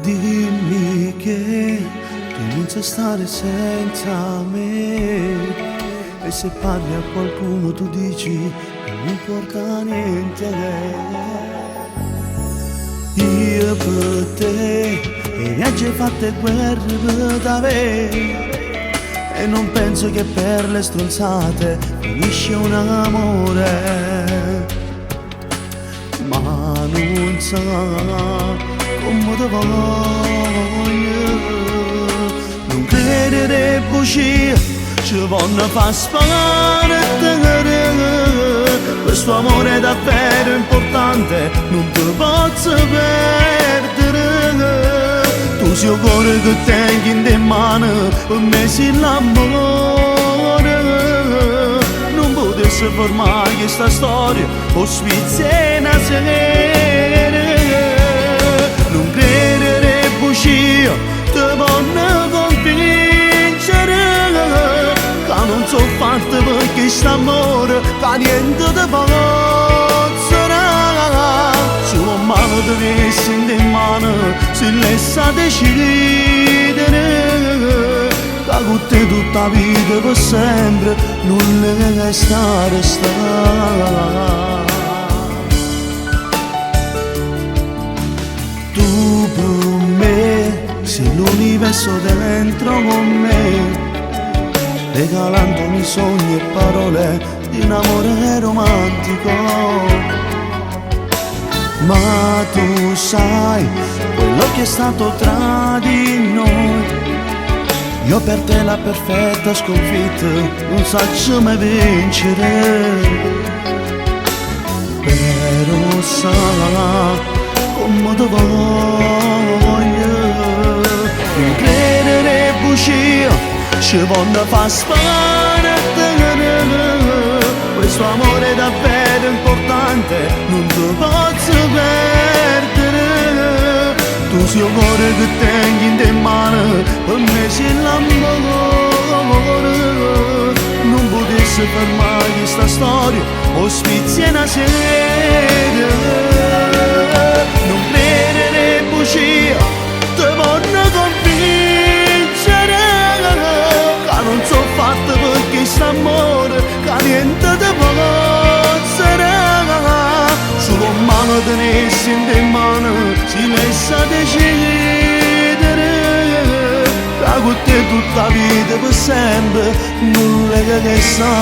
Dimmi che tu non sai stare senza me, e se parli a qualcuno tu dici non mi importa niente. Io per te i viaggi fatte guerre per me, e non penso che per le stronzate finisce un amore, ma non sa come te voglio. Non credere bugie, ci vanno a far sparare. Questo amore è davvero importante, non ti posso perdere. Tu sei il cuore che tengo in te mani, per me sei l'amore. Non potesse fermare questa storia, o svizzera una sera. Non credere bugie, ti voglio convincere che non sono fatta per questo amore, che niente ti pozzerà. Se un mano ti avessi in te mano, se lei sa decidere, che con te tutta la vita per sempre non le resta. Tu per me sei l'universo dentro con me, regalandomi sogni e parole di un amore romantico. Ma tu sai quello che è stato tra di noi, io per te la perfetta sconfitta, non saggio mai vincere. Però sa come ti voglio. Non credere bugie, ci voglio far sparare. Questo amore è davvero importante, non ti posso perdere. Tu sei il cuore che tengo in te mani, per me sei l'amore. Non potesse fermare questa storia, o sfizia una sera. Non credere bugie, ti voglio convincere che non sono fatta per questo amore, che niente ti pozzerà. Solo mano tenessi in te mano, si lascia decidere, che con te tutta la vita per sempre non le resta.